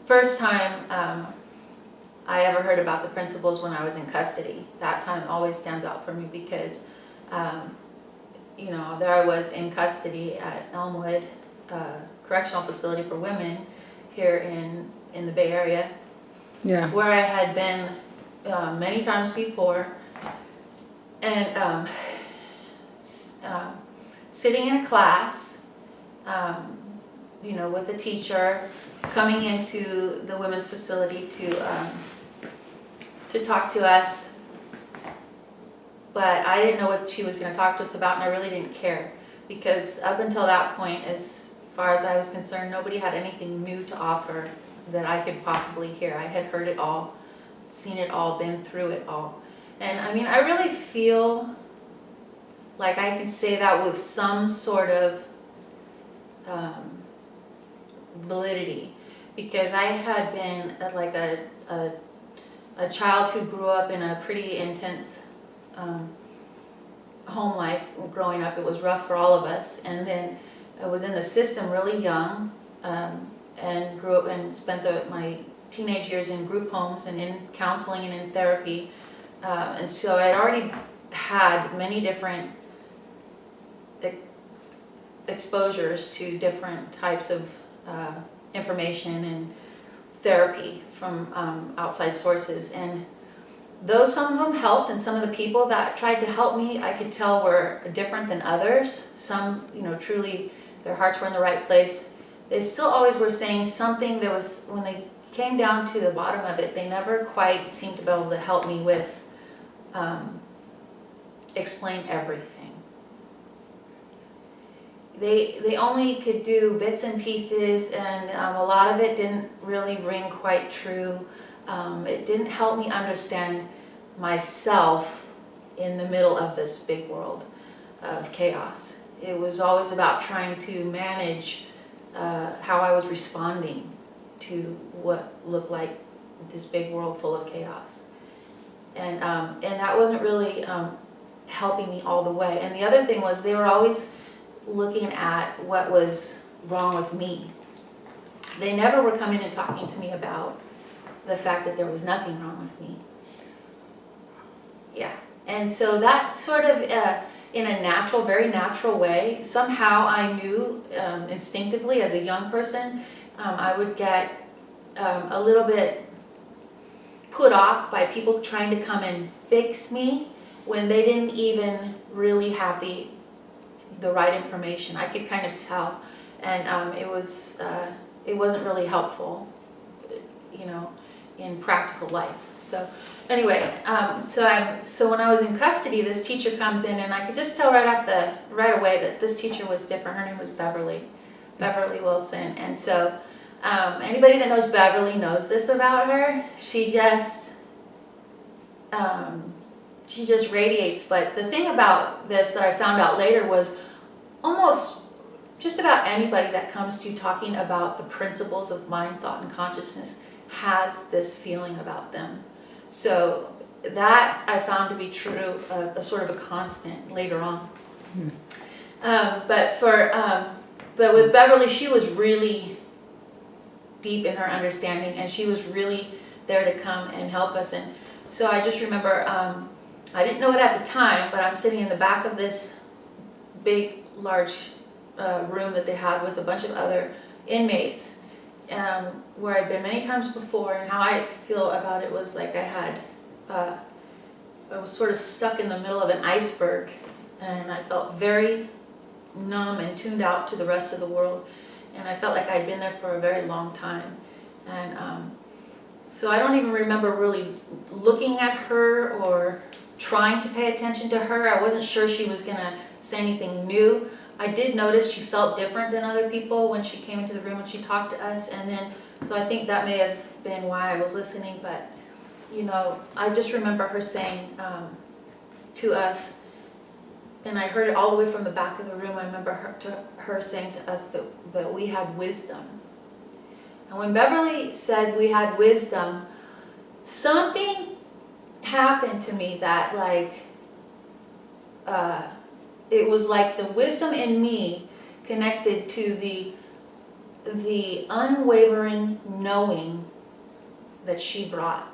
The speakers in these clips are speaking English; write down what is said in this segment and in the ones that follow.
first time I ever heard about the principles when I was in custody. That time always stands out for me because, you know, there I was in custody at Elmwood Correctional Facility for Women here in the Bay Area, Yeah. where I had been many times before, and sitting in a class, you know, with a teacher coming into the women's facility to talk to us, but I didn't know what she was going to talk to us about, and I really didn't care, because up until that point, as far as I was concerned, nobody had anything new to offer that I could possibly hear. I had heard it all, seen it all, been through it all. And I mean, I really feel like I can say that with some sort of validity, because I had been like a child who grew up in a pretty intense home life growing up. It was rough for all of us, and then I was in the system really young, and grew up and spent my teenage years in group homes and in counseling and in therapy, and so I had already had many different exposures to different types of information and therapy from outside sources, and though some of them helped, and some of the people that tried to help me, I could tell were different than others. Some, you know, truly their hearts were in the right place. They still always were saying something. There was, when they came down to the bottom of it, they never quite seemed to be able to help me with explain everything. They only could do bits and pieces, and a lot of it didn't really ring quite true. It didn't help me understand myself in the middle of this big world of chaos. It was always about trying to manage how I was responding to what looked like this big world full of chaos. And that wasn't really helping me all the way. And the other thing was, they were always looking at what was wrong with me. They never were coming and talking to me about the fact that there was nothing wrong with me. Yeah, and so that sort of, in a natural, very natural way, somehow I knew instinctively as a young person, I would get a little bit put off by people trying to come and fix me when they didn't even really have the right information. I could kind of tell, and it wasn't really helpful, you know, in practical life. So anyway, so when I was in custody, this teacher comes in, and I could just tell right away that this teacher was different. Her name was Beverly Wilson, and so anybody that knows Beverly knows this about her. She just radiates. But the thing about this that I found out later was, almost just about anybody that comes to talking about the principles of mind, thought, and consciousness has this feeling about them. So that I found to be true, a sort of a constant later on. But with Beverly, she was really deep in her understanding, and she was really there to come and help us. And so I just remember, I didn't know it at the time, but I'm sitting in the back of this big, large room that they had with a bunch of other inmates, where I'd been many times before, and how I feel about it was like I was sort of stuck in the middle of an iceberg, and I felt very numb and tuned out to the rest of the world, and I felt like I'd been there for a very long time. And so I don't even remember really looking at her or trying to pay attention to her. I wasn't sure she was going to say anything new. I did notice she felt different than other people when she came into the room and she talked to us, and then so I think that may have been why I was listening. But you know, I just remember her saying to us, and I heard it all the way from the back of the room. I remember her saying to us that we had wisdom. And when Beverly said we had wisdom, something happened to me that, like, it was like the wisdom in me connected to the the unwavering knowing that she brought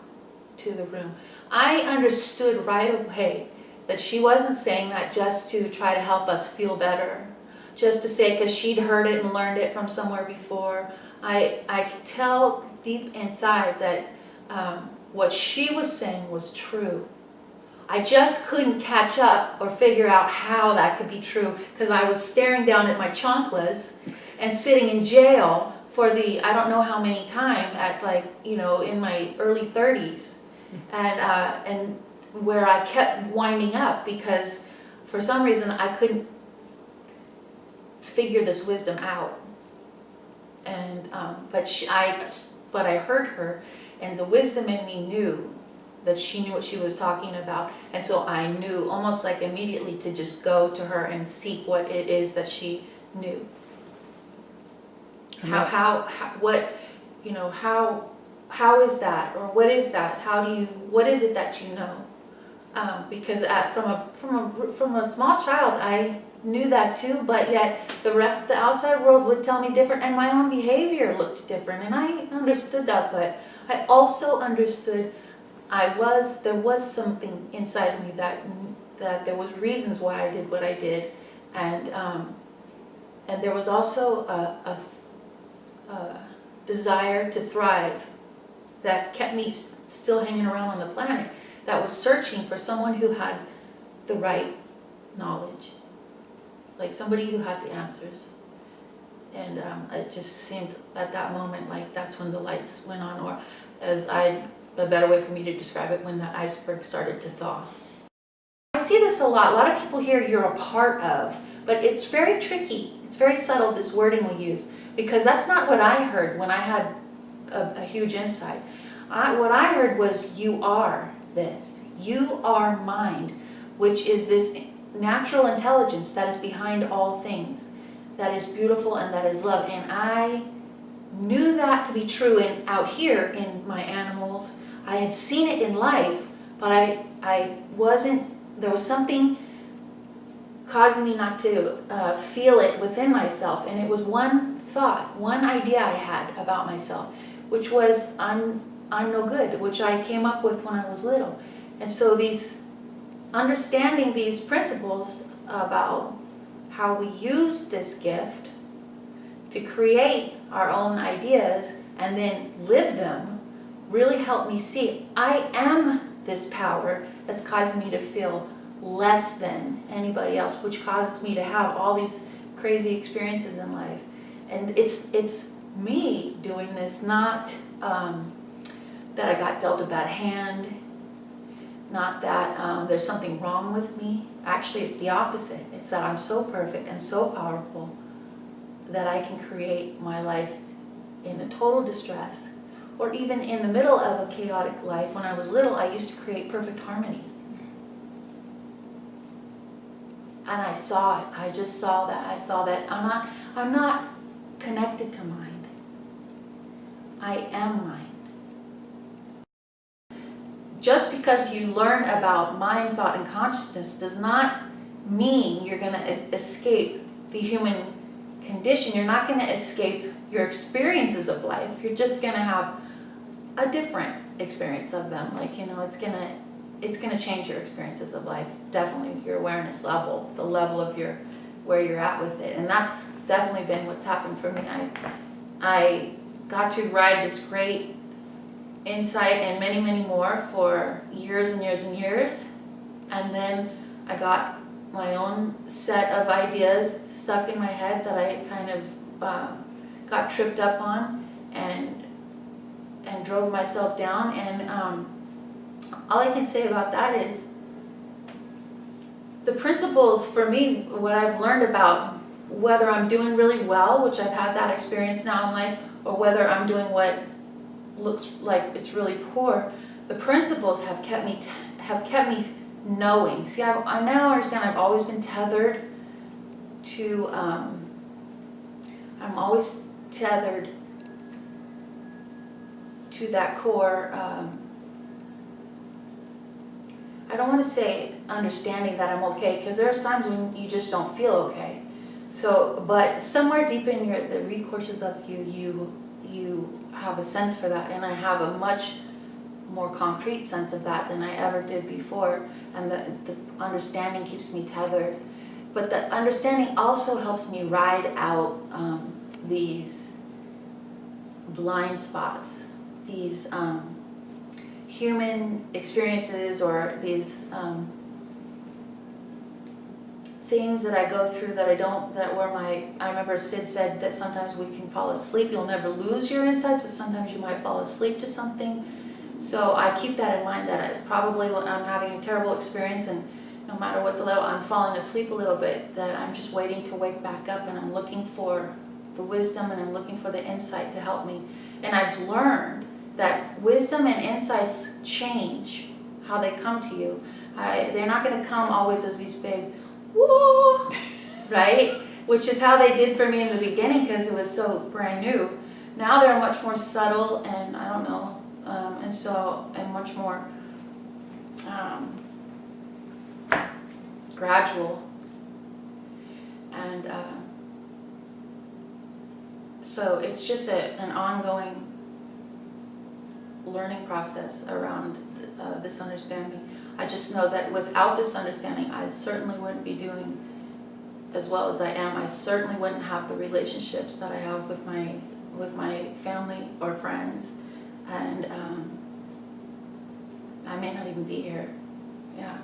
to the room. I understood right away that she wasn't saying that just to try to help us feel better, just to say because she'd heard it and learned it from somewhere before. I could tell deep inside that what she was saying was true. I just couldn't catch up or figure out how that could be true because I was staring down at my chanclas and sitting in jail for the I don't know how many time at in my early 30s, and where I kept winding up because for some reason I couldn't figure this wisdom out. And but I heard her, and the wisdom in me knew that she knew what she was talking about, and so I knew almost like immediately to just go to her and seek what it is that she knew. How is that, or what is that? What is it that you know? Because from a small child, I knew that too, but yet the outside world would tell me different, and my own behavior looked different, and I understood that, but I also understood there was something inside of me that there was reasons why I did what I did, and there was also a desire to thrive that kept me still hanging around on the planet, that was searching for someone who had the right knowledge, like somebody who had the answers. And it just seemed at that moment like that's when the lights went on, or a better way for me to describe it, when that iceberg started to thaw. I see this a lot. A lot of people hear you're a part of, but it's very tricky. It's very subtle, this wording we use, because that's not what I heard when I had a huge insight. What I heard was, you are this. You are mind, which is this natural intelligence that is behind all things, that is beautiful and that is love. And I knew that to be true out here in my animals. I had seen it in life, but I wasn't, there was something causing me not to feel it within myself. And it was one thought, one idea I had about myself, which was I'm no good, which I came up with when I was little. And so understanding these principles about how we use this gift to create our own ideas and then live them really helped me see I am this power that's causing me to feel less than anybody else, which causes me to have all these crazy experiences in life. And it's me doing this, not that I got dealt a bad hand, not that there's something wrong with me. Actually, it's the opposite. It's that I'm so perfect and so powerful that I can create my life in a total distress, or even in the middle of a chaotic life. When I was little, I used to create perfect harmony. And I saw it. I just saw that. I saw that I'm not connected to mind. I am mind. Just because you learn about mind, thought, and consciousness does not mean you're going to escape the human condition. You're not going to escape your experiences of life. You're just going to have a different experience of them. It's going to change your experiences of life. Definitely your awareness level, the level of where you're at with it. And that's definitely been what's happened for me. I got to ride this great insight and many, many more for years and years and years. And then I got my own set of ideas stuck in my head that I kind of got tripped up on and drove myself down. And all I can say about that is the principles for me, what I've learned about whether I'm doing really well, which I've had that experience now in life, or whether I'm doing what looks like it's really poor, the principles have kept me knowing. See, I now understand I've always been tethered to, I'm always tethered to that core, I don't want to say understanding that I'm okay, because there's times when you just don't feel okay. So, but somewhere deep in the recourses of you have a sense for that, and I have a much more concrete sense of that than I ever did before, and the understanding keeps me tethered. But the understanding also helps me ride out these blind spots, these human experiences, or these things that I go through that I remember Sid said that sometimes we can fall asleep. You'll never lose your insights, but sometimes you might fall asleep to something. So I keep that in mind, that when I'm having a terrible experience, and no matter what the level, I'm falling asleep a little bit, that I'm just waiting to wake back up, and I'm looking for the wisdom, and I'm looking for the insight to help me. And I've learned that wisdom and insights change how they come to you. They're not going to come always as these big, whoa, right? Which is how they did for me in the beginning, because it was so brand new. Now they're much more subtle, and I don't know, and much more gradual. And so it's just an ongoing learning process around this understanding. I just know that without this understanding, I certainly wouldn't be doing as well as I am. I certainly wouldn't have the relationships that I have with my family or friends, and I may not even be here. Yeah.